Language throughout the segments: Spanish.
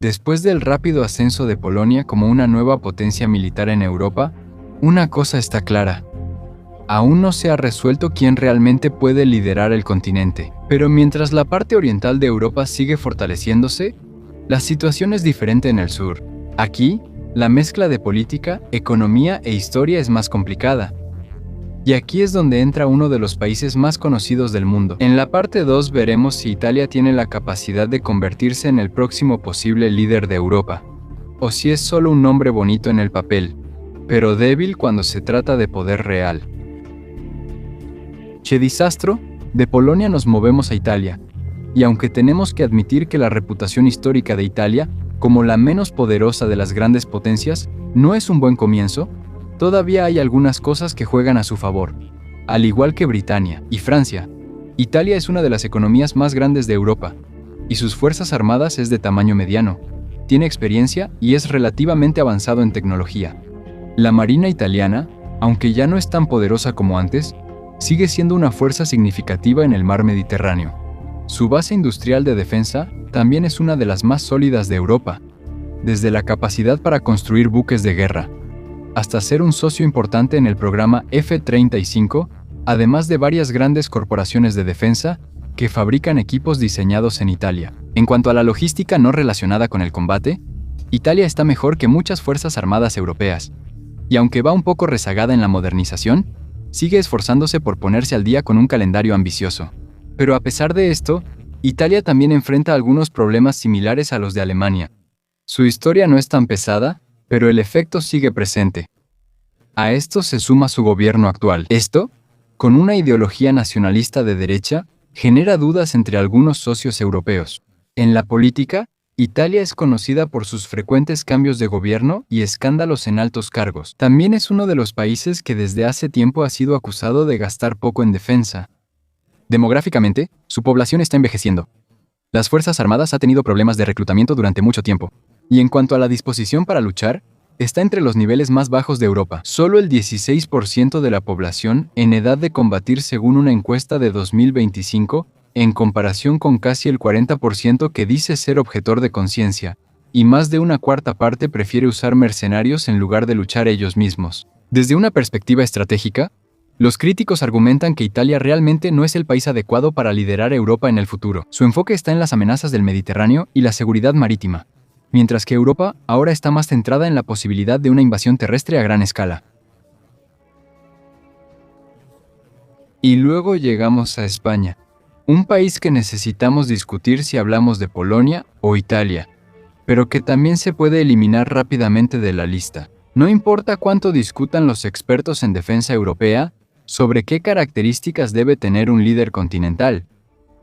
Después del rápido ascenso de Polonia como una nueva potencia militar en Europa, una cosa está clara. Aún no se ha resuelto quién realmente puede liderar el continente. Pero mientras la parte oriental de Europa sigue fortaleciéndose, la situación es diferente en el sur. Aquí, la mezcla de política, economía e historia es más complicada. Y aquí es donde entra uno de los países más conocidos del mundo. En la parte 2 veremos si Italia tiene la capacidad de convertirse en el próximo posible líder de Europa, o si es solo un nombre bonito en el papel, pero débil cuando se trata de poder real. Che disastro, de Polonia nos movemos a Italia, y aunque tenemos que admitir que la reputación histórica de Italia, como la menos poderosa de las grandes potencias, no es un buen comienzo, todavía hay algunas cosas que juegan a su favor. Al igual que Britania y Francia, Italia es una de las economías más grandes de Europa, y sus fuerzas armadas es de tamaño mediano, tiene experiencia y es relativamente avanzado en tecnología. La Marina italiana, aunque ya no es tan poderosa como antes, sigue siendo una fuerza significativa en el mar Mediterráneo. Su base industrial de defensa también es una de las más sólidas de Europa, desde la capacidad para construir buques de guerra, hasta ser un socio importante en el programa F-35, además de varias grandes corporaciones de defensa que fabrican equipos diseñados en Italia. En cuanto a la logística no relacionada con el combate, Italia está mejor que muchas fuerzas armadas europeas, y aunque va un poco rezagada en la modernización, sigue esforzándose por ponerse al día con un calendario ambicioso. Pero a pesar de esto, Italia también enfrenta algunos problemas similares a los de Alemania. Su historia no es tan pesada, pero el efecto sigue presente. A esto se suma su gobierno actual. Esto, con una ideología nacionalista de derecha, genera dudas entre algunos socios europeos. En la política, Italia es conocida por sus frecuentes cambios de gobierno y escándalos en altos cargos. También es uno de los países que desde hace tiempo ha sido acusado de gastar poco en defensa. Demográficamente, su población está envejeciendo. Las Fuerzas Armadas han tenido problemas de reclutamiento durante mucho tiempo. Y en cuanto a la disposición para luchar, está entre los niveles más bajos de Europa. Solo el 16% de la población en edad de combatir según una encuesta de 2025, en comparación con casi el 40% que dice ser objetor de conciencia, y más de una cuarta parte prefiere usar mercenarios en lugar de luchar ellos mismos. Desde una perspectiva estratégica, los críticos argumentan que Italia realmente no es el país adecuado para liderar Europa en el futuro. Su enfoque está en las amenazas del Mediterráneo y la seguridad marítima, mientras que Europa ahora está más centrada en la posibilidad de una invasión terrestre a gran escala. Y luego llegamos a España, un país que necesitamos discutir si hablamos de Polonia o Italia, pero que también se puede eliminar rápidamente de la lista. No importa cuánto discutan los expertos en defensa europea sobre qué características debe tener un líder continental,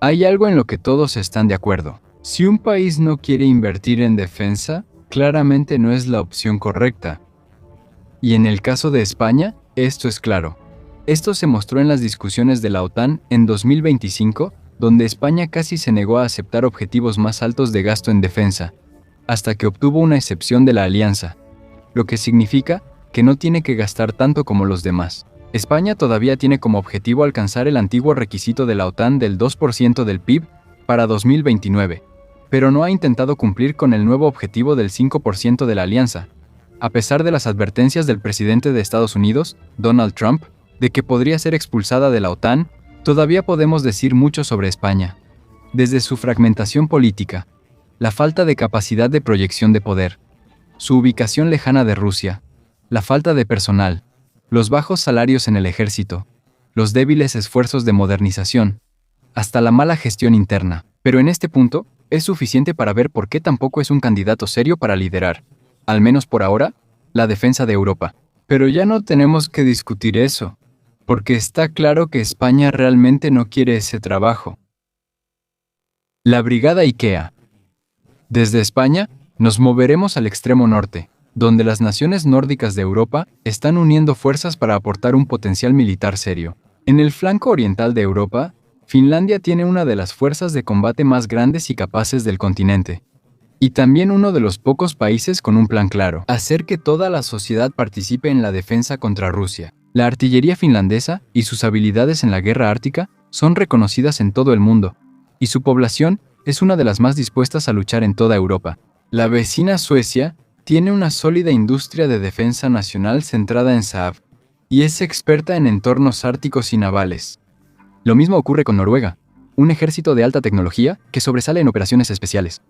hay algo en lo que todos están de acuerdo. Si un país no quiere invertir en defensa, claramente no es la opción correcta. Y en el caso de España, esto es claro. Esto se mostró en las discusiones de la OTAN en 2025, donde España casi se negó a aceptar objetivos más altos de gasto en defensa, hasta que obtuvo una excepción de la alianza, lo que significa que no tiene que gastar tanto como los demás. España todavía tiene como objetivo alcanzar el antiguo requisito de la OTAN del 2% del PIB para 2029, pero no ha intentado cumplir con el nuevo objetivo del 5% de la alianza, a pesar de las advertencias del presidente de Estados Unidos, Donald Trump, de que podría ser expulsada de la OTAN. Todavía podemos decir mucho sobre España. Desde su fragmentación política, la falta de capacidad de proyección de poder, su ubicación lejana de Rusia, la falta de personal, los bajos salarios en el ejército, los débiles esfuerzos de modernización, hasta la mala gestión interna. Pero en este punto, es suficiente para ver por qué tampoco es un candidato serio para liderar, al menos por ahora, la defensa de Europa. Pero ya no tenemos que discutir eso, porque está claro que España realmente no quiere ese trabajo. La Brigada IKEA. Desde España, nos moveremos al extremo norte, donde las naciones nórdicas de Europa están uniendo fuerzas para aportar un potencial militar serio. En el flanco oriental de Europa, Finlandia tiene una de las fuerzas de combate más grandes y capaces del continente, y también uno de los pocos países con un plan claro: hacer que toda la sociedad participe en la defensa contra Rusia. La artillería finlandesa y sus habilidades en la guerra ártica son reconocidas en todo el mundo, y su población es una de las más dispuestas a luchar en toda Europa. La vecina Suecia tiene una sólida industria de defensa nacional centrada en Saab y es experta en entornos árticos y navales. Lo mismo ocurre con Noruega, un ejército de alta tecnología que sobresale en operaciones especiales.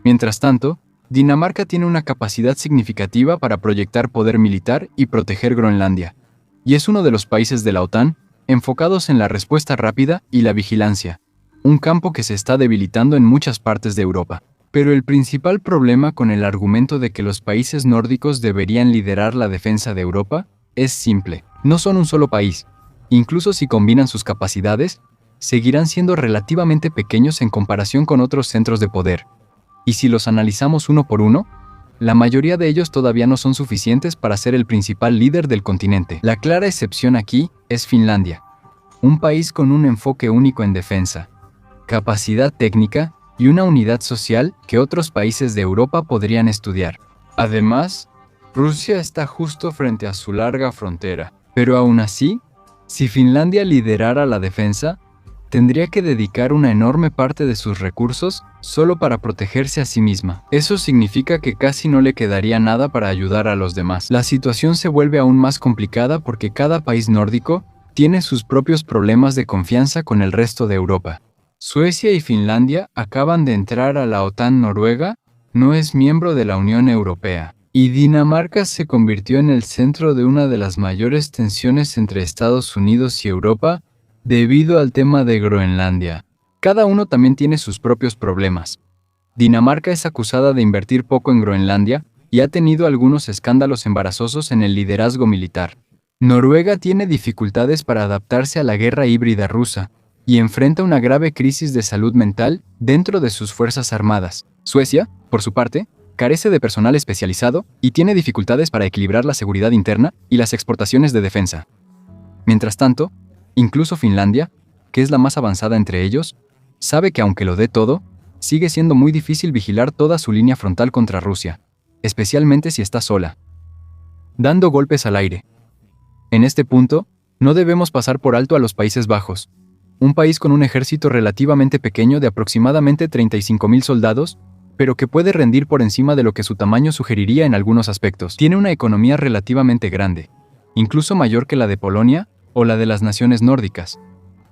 Mientras tanto, Dinamarca tiene una capacidad significativa para proyectar poder militar y proteger Groenlandia, y es uno de los países de la OTAN enfocados en la respuesta rápida y la vigilancia, un campo que se está debilitando en muchas partes de Europa. Pero el principal problema con el argumento de que los países nórdicos deberían liderar la defensa de Europa es simple. No son un solo país. Incluso si combinan sus capacidades, seguirán siendo relativamente pequeños en comparación con otros centros de poder. Y si los analizamos uno por uno, la mayoría de ellos todavía no son suficientes para ser el principal líder del continente. La clara excepción aquí es Finlandia, un país con un enfoque único en defensa, capacidad técnica y una unidad social que otros países de Europa podrían estudiar. Además, Rusia está justo frente a su larga frontera. Pero aún así, si Finlandia liderara la defensa, tendría que dedicar una enorme parte de sus recursos solo para protegerse a sí misma. Eso significa que casi no le quedaría nada para ayudar a los demás. La situación se vuelve aún más complicada porque cada país nórdico tiene sus propios problemas de confianza con el resto de Europa. Suecia y Finlandia acaban de entrar a la OTAN. Noruega no es miembro de la Unión Europea. Y Dinamarca se convirtió en el centro de una de las mayores tensiones entre Estados Unidos y Europa debido al tema de Groenlandia. Cada uno también tiene sus propios problemas. Dinamarca es acusada de invertir poco en Groenlandia y ha tenido algunos escándalos embarazosos en el liderazgo militar. Noruega tiene dificultades para adaptarse a la guerra híbrida rusa y enfrenta una grave crisis de salud mental dentro de sus fuerzas armadas. Suecia, por su parte, carece de personal especializado y tiene dificultades para equilibrar la seguridad interna y las exportaciones de defensa. Mientras tanto, incluso Finlandia, que es la más avanzada entre ellos, sabe que aunque lo dé todo, sigue siendo muy difícil vigilar toda su línea frontal contra Rusia, especialmente si está sola, dando golpes al aire. En este punto, no debemos pasar por alto a los Países Bajos, un país con un ejército relativamente pequeño de aproximadamente 35.000 soldados, pero que puede rendir por encima de lo que su tamaño sugeriría en algunos aspectos. Tiene una economía relativamente grande, incluso mayor que la de Polonia o la de las naciones nórdicas,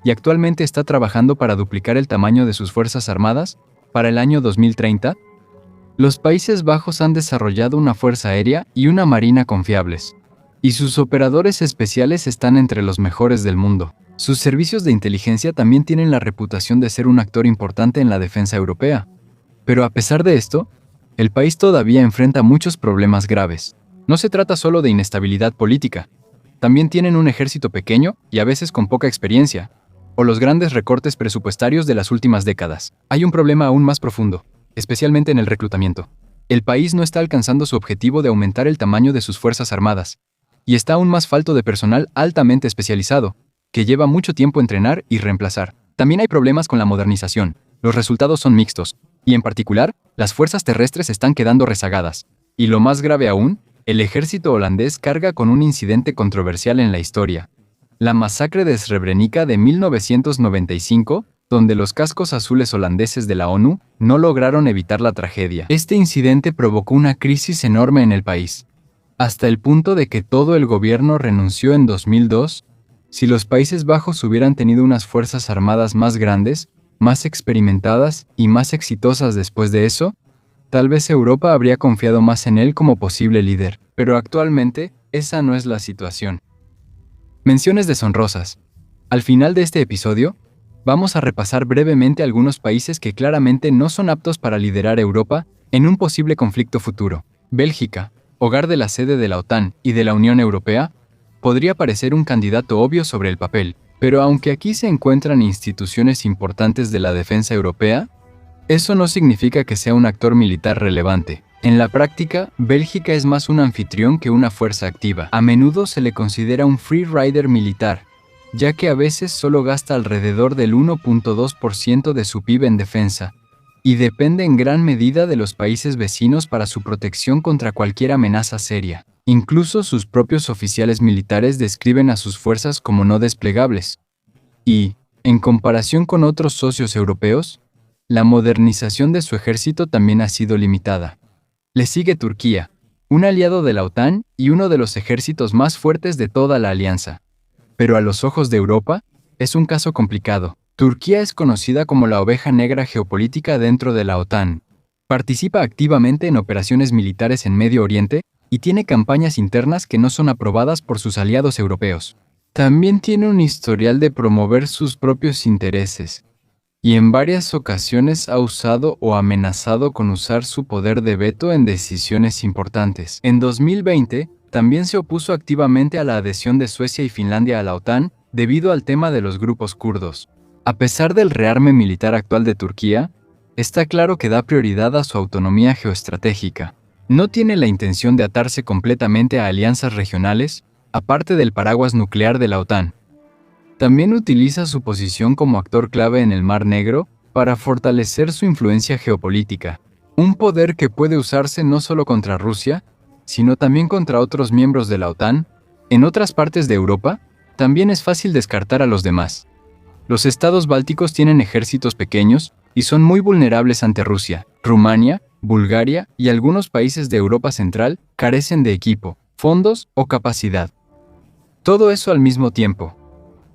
y actualmente está trabajando para duplicar el tamaño de sus fuerzas armadas para el año 2030. Los Países Bajos han desarrollado una fuerza aérea y una marina confiables, y sus operadores especiales están entre los mejores del mundo. Sus servicios de inteligencia también tienen la reputación de ser un actor importante en la defensa europea. Pero a pesar de esto, el país todavía enfrenta muchos problemas graves. No se trata solo de inestabilidad política. También tienen un ejército pequeño y a veces con poca experiencia, o los grandes recortes presupuestarios de las últimas décadas. Hay un problema aún más profundo, especialmente en el reclutamiento. El país no está alcanzando su objetivo de aumentar el tamaño de sus fuerzas armadas, y está aún más falto de personal altamente especializado, que lleva mucho tiempo entrenar y reemplazar. También hay problemas con la modernización. Los resultados son mixtos, y en particular, las fuerzas terrestres están quedando rezagadas. Y lo más grave aún, el ejército holandés carga con un incidente controversial en la historia: la masacre de Srebrenica de 1995, donde los cascos azules holandeses de la ONU no lograron evitar la tragedia. Este incidente provocó una crisis enorme en el país, hasta el punto de que todo el gobierno renunció en 2002. Si los Países Bajos hubieran tenido unas fuerzas armadas más grandes, más experimentadas y más exitosas después de eso, tal vez Europa habría confiado más en él como posible líder. Pero actualmente, esa no es la situación. Menciones deshonrosas. Al final de este episodio, vamos a repasar brevemente algunos países que claramente no son aptos para liderar Europa en un posible conflicto futuro. Bélgica, hogar de la sede de la OTAN y de la Unión Europea, podría parecer un candidato obvio sobre el papel, pero aunque aquí se encuentran instituciones importantes de la defensa europea, eso no significa que sea un actor militar relevante. En la práctica, Bélgica es más un anfitrión que una fuerza activa. A menudo se le considera un free rider militar, ya que a veces solo gasta alrededor del 1.2% de su PIB en defensa, y depende en gran medida de los países vecinos para su protección contra cualquier amenaza seria. Incluso sus propios oficiales militares describen a sus fuerzas como no desplegables. Y, en comparación con otros socios europeos, la modernización de su ejército también ha sido limitada. Le sigue Turquía, un aliado de la OTAN y uno de los ejércitos más fuertes de toda la alianza. Pero a los ojos de Europa, es un caso complicado. Turquía es conocida como la oveja negra geopolítica dentro de la OTAN. Participa activamente en operaciones militares en Medio Oriente y tiene campañas internas que no son aprobadas por sus aliados europeos. También tiene un historial de promover sus propios intereses, y en varias ocasiones ha usado o amenazado con usar su poder de veto en decisiones importantes. En 2020, también se opuso activamente a la adhesión de Suecia y Finlandia a la OTAN debido al tema de los grupos kurdos. A pesar del rearme militar actual de Turquía, está claro que da prioridad a su autonomía geoestratégica. No tiene la intención de atarse completamente a alianzas regionales, aparte del paraguas nuclear de la OTAN. También utiliza su posición como actor clave en el Mar Negro para fortalecer su influencia geopolítica, un poder que puede usarse no solo contra Rusia, sino también contra otros miembros de la OTAN. En otras partes de Europa, también es fácil descartar a los demás. Los estados bálticos tienen ejércitos pequeños y son muy vulnerables ante Rusia. Rumania, Bulgaria y algunos países de Europa Central carecen de equipo, fondos o capacidad. Todo eso al mismo tiempo.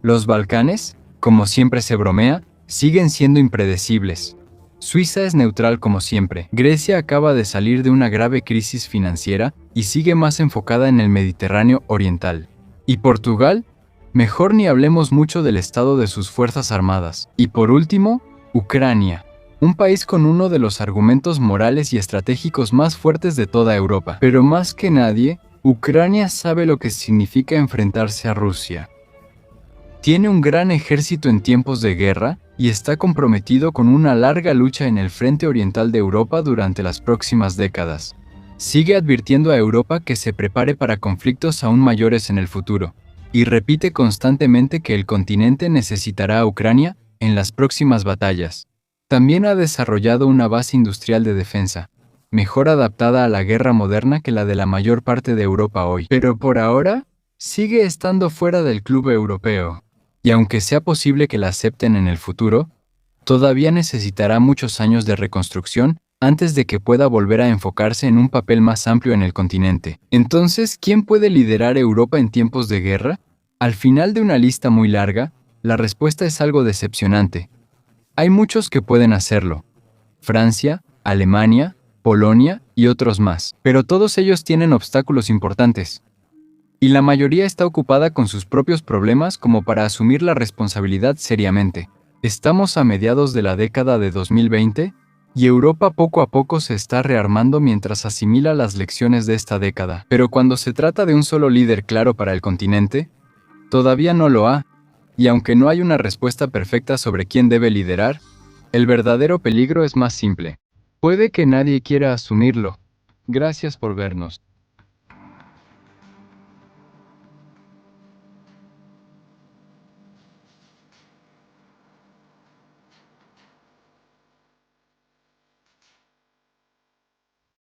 Los Balcanes, como siempre se bromea, siguen siendo impredecibles. Suiza es neutral como siempre. Grecia acaba de salir de una grave crisis financiera y sigue más enfocada en el Mediterráneo oriental. Y Portugal, mejor ni hablemos mucho del estado de sus fuerzas armadas. Y por último, Ucrania, un país con uno de los argumentos morales y estratégicos más fuertes de toda Europa. Pero más que nadie, Ucrania sabe lo que significa enfrentarse a Rusia. Tiene un gran ejército en tiempos de guerra y está comprometido con una larga lucha en el frente oriental de Europa durante las próximas décadas. Sigue advirtiendo a Europa que se prepare para conflictos aún mayores en el futuro, y repite constantemente que el continente necesitará a Ucrania en las próximas batallas. También ha desarrollado una base industrial de defensa, mejor adaptada a la guerra moderna que la de la mayor parte de Europa hoy. Pero por ahora, sigue estando fuera del club europeo. Y aunque sea posible que la acepten en el futuro, todavía necesitará muchos años de reconstrucción antes de que pueda volver a enfocarse en un papel más amplio en el continente. Entonces, ¿quién puede liderar Europa en tiempos de guerra? Al final de una lista muy larga, la respuesta es algo decepcionante. Hay muchos que pueden hacerlo: Francia, Alemania, Polonia y otros más. Pero todos ellos tienen obstáculos importantes. Y la mayoría está ocupada con sus propios problemas como para asumir la responsabilidad seriamente. Estamos a mediados de la década de 2020 y Europa poco a poco se está rearmando mientras asimila las lecciones de esta década. Pero cuando se trata de un solo líder claro para el continente, todavía no lo ha. Y aunque no hay una respuesta perfecta sobre quién debe liderar, el verdadero peligro es más simple. Puede que nadie quiera asumirlo. Gracias por vernos.